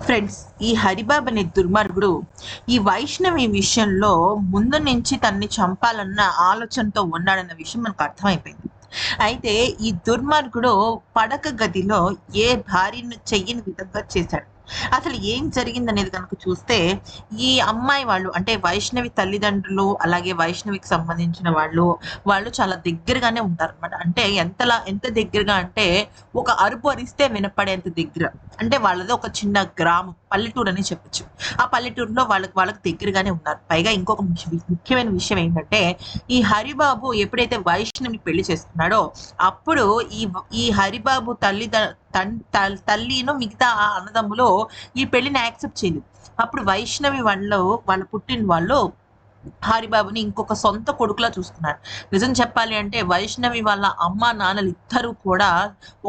Friends, ఈ హరిబాబు అనే దుర్మార్గుడు ఈ వైష్ణవి విషయంలో ముందు నుంచి తన్ని చంపాలన్న ఆలోచనతో ఉన్నాడన్న విషయం మనకు అర్థమైపోయింది. అయితే ఈ దుర్మార్గుడు పడక గదిలో ఏ భార్యను చెయ్యని విధంగా చేశాడు. అసలు ఏం జరిగిందనేది కనుక చూస్తే, ఈ అమ్మాయి వాళ్ళు అంటే వైష్ణవి తల్లిదండ్రులు, అలాగే వైష్ణవికి సంబంధించిన వాళ్ళు చాలా దగ్గరగానే ఉంటారనమాట. అంటే ఎంత దగ్గరగా అంటే ఒక అరుపు అరిస్తే వినపడేంత దగ్గర. అంటే వాళ్ళది ఒక చిన్న గ్రామం, పల్లెటూరు అని చెప్పొచ్చు. ఆ పల్లెటూరులో వాళ్ళకి దగ్గరగానే ఉన్నారు. పైగా ఇంకొక ముఖ్యమైన విషయం ఏంటంటే, ఈ హరిబాబు ఎప్పుడైతే వైష్ణవిని పెళ్లి చేసుకున్నాడో అప్పుడు ఈ ఈ హరిబాబు తల్లిను మిగతా అన్నదమ్ములు ఈ పెళ్లిని యాక్సెప్ట్ చేయలేదు. అప్పుడు వైష్ణవి వాళ్ళ పుట్టిన వాళ్ళు హరిబాబుని ఇంకొక సొంత కొడుకులా చూసుకున్నారు. నిజం చెప్పాలి అంటే వైష్ణవి వాళ్ళ అమ్మ నాన్నలు ఇద్దరు కూడా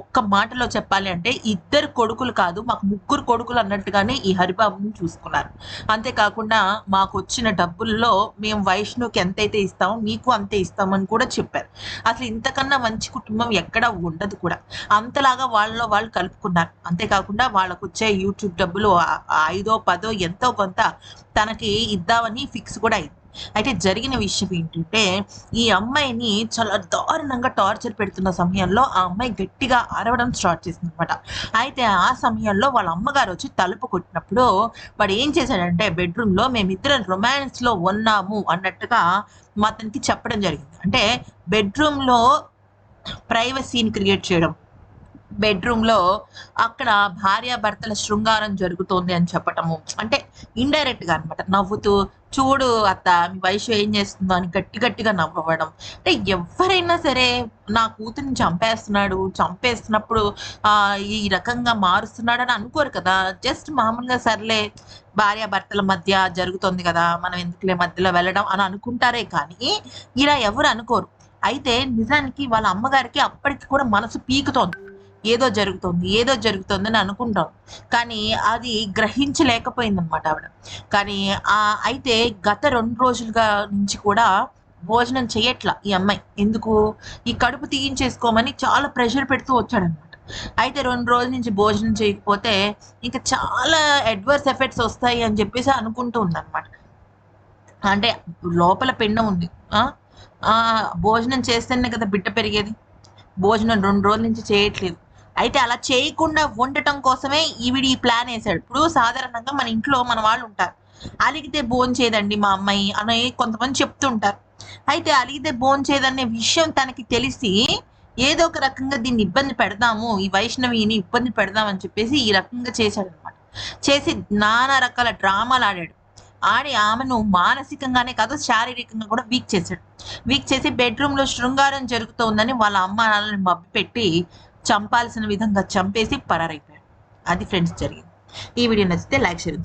ఒక్క మాటలో చెప్పాలి అంటే ఇద్దరు కొడుకులు కాదు, మాకు ముగ్గురు కొడుకులు అన్నట్టుగానే ఈ హరిబాబుని చూసుకున్నారు. అంతేకాకుండా మాకు వచ్చిన డబ్బుల్లో మేము వైష్ణవికి ఎంతైతే ఇస్తామో మీకు అంతే ఇస్తామని కూడా చెప్పారు. అసలు ఇంతకన్నా మంచి కుటుంబం ఎక్కడా ఉండదు కూడా. అంతలాగా వాళ్ళలో వాళ్ళు కలుపుకున్నారు. అంతేకాకుండా వాళ్ళకు వచ్చే యూట్యూబ్ డబ్బులు 5-10 ఎంతో కొంత తనకి ఇద్దామని ఫిక్స్ కూడా అయింది. అయితే జరిగిన విషయం ఏంటంటే, ఈ అమ్మాయిని చాలా దారుణంగా టార్చర్ పెడుతున్న సమయంలో ఆ అమ్మాయి గట్టిగా అరవడం స్టార్ట్ చేసింది అనమాట. అయితే ఆ సమయంలో వాళ్ళ అమ్మగారు వచ్చి తలుపు కొట్టినప్పుడు వాడు ఏం చేశాడంటే, బెడ్రూమ్ లో మేమిద్దరం రొమాన్స్ లో ఉన్నాము అన్నట్టుగా అతనికి చెప్పడం జరిగింది. అంటే బెడ్రూమ్ లో ప్రైవసీని క్రియేట్ చేయడం, బెడ్రూమ్ లో అక్కడ భార్యాభర్తల శృంగారం జరుగుతోంది అని చెప్పటము, అంటే ఇండైరెక్ట్ గా అనమాట. నవ్వుతూ, చూడు అత్త మీ వయసు ఏం చేస్తుందో అని గట్టిగా నవ్వడం. అంటే ఎవరైనా సరే నా కూతురిని చంపేస్తున్నప్పుడు ఈ రకంగా మారుస్తున్నాడు అని అనుకోరు కదా. జస్ట్ మామూలుగా సర్లే భార్యాభర్తల మధ్య జరుగుతుంది కదా, మనం ఎందుకులే మధ్యలో వెళ్ళడం అని అనుకుంటారే కానీ ఇలా ఎవరు అనుకోరు. అయితే నిజానికి వాళ్ళ అమ్మగారికి అప్పటికి కూడా మనసు పీకుతోంది, ఏదో జరుగుతుంది అని అనుకుంటాం. కానీ అది గ్రహించలేకపోయిందనమాట ఆవిడ. కానీ అయితే గత 2 రోజులుగా నుంచి కూడా భోజనం చేయట్లా ఈ అమ్మాయి. ఎందుకు? ఈ కడుపు తీయించేసుకోమని చాలా ప్రెషర్ పెడుతూ వచ్చాడనమాట. అయితే 2 రోజుల నుంచి భోజనం చేయకపోతే ఇంకా చాలా అడ్వర్స్ ఎఫెక్ట్స్ వస్తాయి అని చెప్పేసి అనుకుంటూ ఉందన్నమాట. అంటే లోపల పిండం ఉంది. భోజనం చేస్తేనే కదా బిడ్డ పెరిగేది. భోజనం 2 రోజుల నుంచి చేయట్లేదు. అయితే అలా చేయకుండా ఉండటం కోసమే ఈవిడ ఈ ప్లాన్ వేసాడు. ఇప్పుడు సాధారణంగా మన ఇంట్లో మన వాళ్ళు ఉంటారు, అలిగితే భోంచేయదండి మా అమ్మాయి అని కొంతమంది చెప్తుంటారు. అయితే అలిగితే భోంచేయదనే విషయం తనకి తెలిసి ఏదో ఒక రకంగా దీన్ని ఇబ్బంది పెడదాము, ఈ వైష్ణవిని ఇబ్బంది పెడదామని చెప్పేసి ఈ రకంగా చేశాడనమాట. చేసి నానా రకాల డ్రామాలు ఆడి ఆమెను మానసికంగానే కాదు శారీరకంగా కూడా వీక్ చేసి బెడ్రూమ్ లో శృంగారం జరుగుతోందని వాళ్ళ అమ్మ నాన్నని మభ్యపెట్టి చంపాల్సిన విధంగా చంపేసి పరారైపోయాడు. అది ఫ్రెండ్స్ జరిగింది. ఈ వీడియో నచ్చితే లైక్, షేర్.